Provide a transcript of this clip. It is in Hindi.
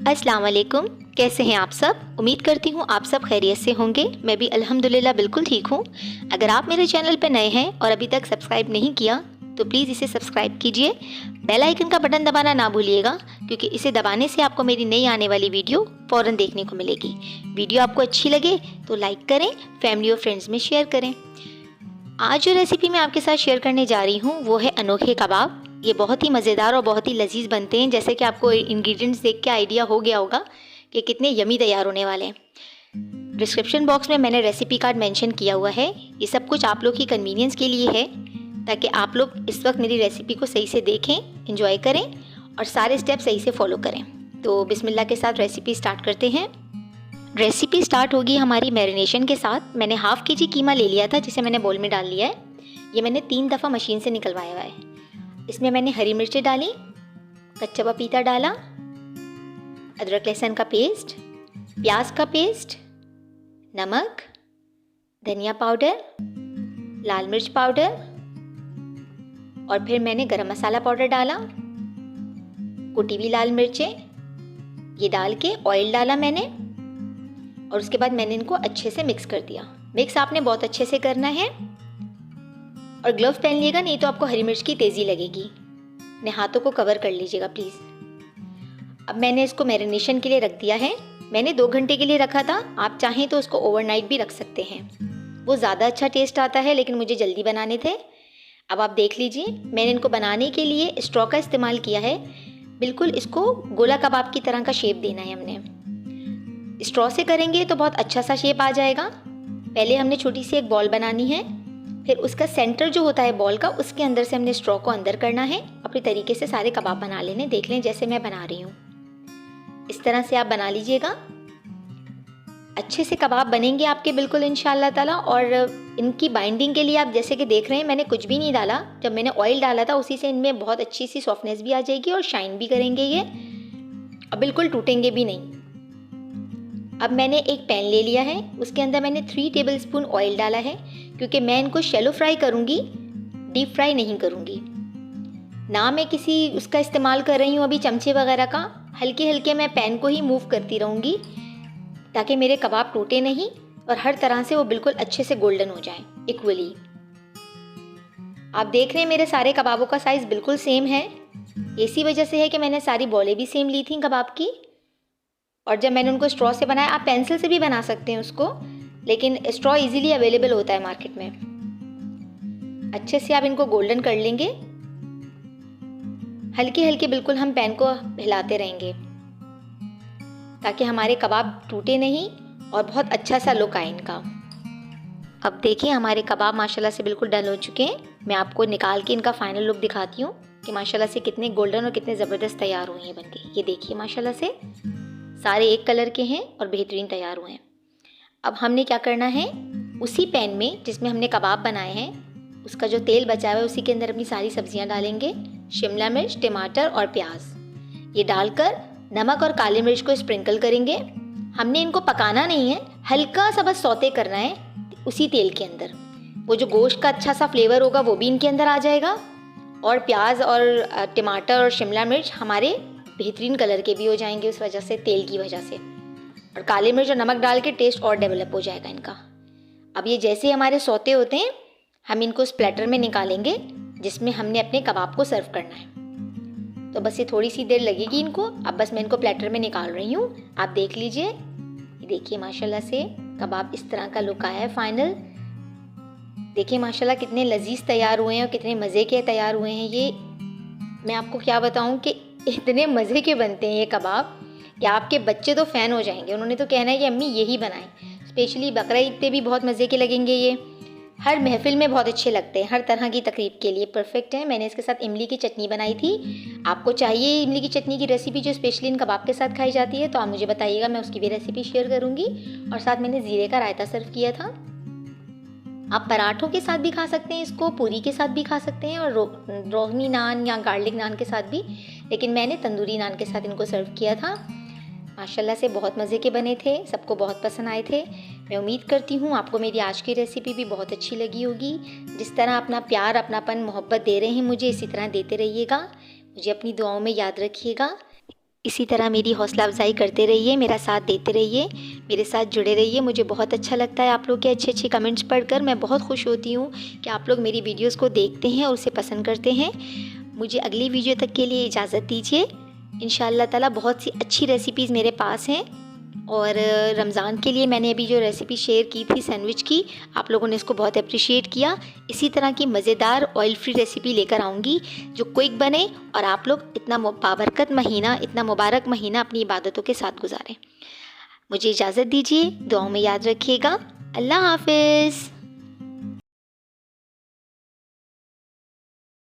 अस्सलाम वालेकुम। कैसे हैं आप सब? उम्मीद करती हूँ आप सब खैरियत से होंगे। मैं भी अल्हम्दुलिल्लाह बिल्कुल ठीक हूँ। अगर आप मेरे चैनल पर नए हैं और अभी तक सब्सक्राइब नहीं किया तो प्लीज़ इसे सब्सक्राइब कीजिए। बेल आइकन का बटन दबाना ना भूलिएगा, क्योंकि इसे दबाने से आपको मेरी नई आने वाली वीडियो फ़ौरन देखने को मिलेगी। वीडियो आपको अच्छी लगे तो लाइक करें, फैमिली और फ्रेंड्स में शेयर करें। आज जो रेसिपी मैं आपके साथ शेयर करने जा रही हूँ वो है अनोखे कबाब। ये बहुत ही मज़ेदार और बहुत ही लजीज बनते हैं। जैसे कि आपको इंग्रेडिएंट्स देख के आइडिया हो गया होगा कि कितने यमी तैयार होने वाले हैं। डिस्क्रिप्शन बॉक्स में मैंने रेसिपी कार्ड मेंशन किया हुआ है। ये सब कुछ आप लोग की कन्वीनियंस के लिए है, ताकि आप लोग इस वक्त मेरी रेसिपी को सही से देखें, एंजॉय करें और सारे स्टेप सही से फॉलो करें। तो बिस्मिल्लाह के साथ रेसिपी स्टार्ट करते हैं। रेसिपी स्टार्ट होगी हमारी मैरिनेशन के साथ। मैंने हाफ़ के जी कीमा ले लिया था, जिसे मैंने बोल में डाल लिया है। ये मैंने 3 दफ़ा मशीन से निकलवाया हुआ है। इसमें मैंने हरी मिर्चें डाली, कच्चा पपीता डाला, अदरक लहसुन का पेस्ट, प्याज का पेस्ट, नमक, धनिया पाउडर, लाल मिर्च पाउडर और फिर मैंने गरम मसाला पाउडर डाला, कुटी हुई लाल मिर्चें ये डाल के ऑयल डाला मैंने, और उसके बाद मैंने इनको अच्छे से मिक्स कर दिया। मिक्स आपने बहुत अच्छे से करना है और ग्लव्स पहन लीजिएगा, नहीं तो आपको हरी मिर्च की तेज़ी लगेगी। अपने हाथों को कवर कर लीजिएगा प्लीज़। अब मैंने इसको मैरिनेशन के लिए रख दिया है। मैंने 2 घंटे के लिए रखा था। आप चाहें तो उसको ओवरनाइट भी रख सकते हैं, वो ज़्यादा अच्छा टेस्ट आता है, लेकिन मुझे जल्दी बनाने थे। अब आप देख लीजिए, मैंने इनको बनाने के लिए स्ट्रॉ का इस्तेमाल किया है। बिल्कुल इसको गोला कबाब की तरह का शेप देना है हमने। स्ट्रॉ से करेंगे तो बहुत अच्छा सा शेप आ जाएगा। पहले हमने छोटी सी एक बॉल बनानी है, फिर उसका सेंटर जो होता है बॉल का, उसके अंदर से हमने स्ट्रॉ को अंदर करना है। अपने तरीके से सारे कबाब बना लेने, देख लें जैसे मैं बना रही हूँ। इस तरह से आप बना लीजिएगा। अच्छे से कबाब बनेंगे आपके बिल्कुल इंशाअल्लाह ताला। और इनकी बाइंडिंग के लिए आप जैसे कि देख रहे हैं, मैंने कुछ भी नहीं डाला। जब मैंने ऑयल डाला था उसी से इनमें बहुत अच्छी सी सॉफ्टनेस भी आ जाएगी और शाइन भी करेंगे ये, और बिल्कुल टूटेंगे भी नहीं। अब मैंने एक पैन ले लिया है, उसके अंदर मैंने 3 टेबलस्पून ऑयल डाला है, क्योंकि मैं इनको शैलो फ्राई करूँगी, डीप फ्राई नहीं करूँगी। ना मैं किसी उसका इस्तेमाल कर रही हूँ अभी चमचे वगैरह का। हल्के हल्के मैं पैन को ही मूव करती रहूँगी, ताकि मेरे कबाब टूटे नहीं और हर तरह से वो बिल्कुल अच्छे से गोल्डन हो जाएं इक्वली। आप देख रहे हैं मेरे सारे कबाबों का साइज़ बिल्कुल सेम है। इसी वजह से है कि मैंने सारी बॉलें भी सेम ली थी कबाब की। और जब मैंने उनको स्ट्रॉ से बनाया, आप पेंसिल से भी बना सकते हैं उसको, लेकिन स्ट्रॉ इजीली अवेलेबल होता है मार्केट में। अच्छे से आप इनको गोल्डन कर लेंगे। हल्के हल्के बिल्कुल हम पैन को हिलाते रहेंगे, ताकि हमारे कबाब टूटे नहीं और बहुत अच्छा सा लुक आए इनका। अब देखिए हमारे कबाब माशाल्लाह से बिल्कुल डन हो चुके हैं। मैं आपको निकाल के इनका फाइनल लुक दिखाती हूँ कि माशाल्लाह से कितने गोल्डन और कितने ज़बरदस्त तैयार हुए हैं बनके। ये देखिए माशाल्लाह से सारे एक कलर के हैं और बेहतरीन तैयार हुए हैं। अब हमने क्या करना है, उसी पैन में जिसमें हमने कबाब बनाए हैं, उसका जो तेल बचा हुआ है उसी के अंदर अपनी सारी सब्जियां डालेंगे। शिमला मिर्च, टमाटर और प्याज ये डालकर नमक और काली मिर्च को स्प्रिंकल करेंगे। हमने इनको पकाना नहीं है, हल्का सा बस सौते करना है उसी तेल के अंदर। वो जो गोश्त का अच्छा सा फ्लेवर होगा वो भी इनके अंदर आ जाएगा, और प्याज और टमाटर और शिमला मिर्च हमारे बेहतरीन कलर के भी हो जाएंगे उस वजह से, तेल की वजह से। और काली मिर्च और नमक डाल के टेस्ट और डेवलप हो जाएगा इनका। अब ये जैसे ही हमारे सौते होते हैं, हम इनको उस प्लेटर में निकालेंगे जिसमें हमने अपने कबाब को सर्व करना है। तो बस ये थोड़ी सी देर लगेगी इनको। अब बस मैं इनको प्लेटर में निकाल रही हूँ। आप देख लीजिए, ये देखिए माशाल्लाह से कबाब इस तरह का लुक आया है फाइनल। देखिए माशाल्लाह कितने लजीज तैयार हुए हैं और कितने मज़े के तैयार हुए हैं। ये मैं आपको क्या बताऊँ कि इतने मज़े के बनते हैं ये कबाब कि आपके बच्चे तो फ़ैन हो जाएंगे। उन्होंने तो कहना है कि अम्मी यही बनाएं। स्पेशली बकरा ईद पे भी बहुत मज़े के लगेंगे ये। हर महफिल में बहुत अच्छे लगते हैं, हर तरह की तकरीब के लिए परफेक्ट है। मैंने इसके साथ इमली की चटनी बनाई थी। आपको चाहिए इमली की चटनी की रेसिपी जो स्पेशली इन कबाब के साथ खाई जाती है, तो आप मुझे बताइएगा, मैं उसकी भी रेसिपी शेयर करूँगी। और साथ मैंने ज़ीरे का रायता सर्व किया था। आप पराठों के साथ भी खा सकते हैं इसको, पूरी के साथ भी खा सकते हैं, और रोगनी नान या गार्लिक नान के साथ भी, लेकिन मैंने तंदूरी नान के साथ इनको सर्व किया था। माशाल्लाह से बहुत मज़े के बने थे, सबको बहुत पसंद आए थे। मैं उम्मीद करती हूँ आपको मेरी आज की रेसिपी भी बहुत अच्छी लगी होगी। जिस तरह अपना प्यार, अपनापन, मोहब्बत दे रहे हैं मुझे, इसी तरह देते रहिएगा। मुझे अपनी दुआओं में याद रखिएगा। इसी तरह मेरी हौसला अफजाई करते रहिए, मेरा साथ देते रहिए, मेरे साथ जुड़े रहिए। मुझे बहुत अच्छा लगता है आप लोग के अच्छे अच्छे कमेंट्स पढ़कर। मैं बहुत खुश होती हूँ कि आप लोग मेरी वीडियोस को देखते हैं और उसे पसंद करते हैं। मुझे अगली वीडियो तक के लिए इजाज़त दीजिए। इंशाअल्लाह ताला बहुत सी अच्छी रेसिपीज़ मेरे पास हैं और रमज़ान के लिए मैंने अभी जो रेसिपी शेयर की थी सैंडविच की, आप लोगों ने इसको बहुत अप्रिशिएट किया। इसी तरह की मज़ेदार ऑयल फ्री रेसिपी लेकर आऊँगी जो क्विक बने और आप लोग इतना बाबरकत महीना, इतना मुबारक महीना अपनी इबादतों के साथ गुजारें। मुझे इजाज़त दीजिए, दुआओं में याद रखिएगा। अल्लाह हाफ़िज़।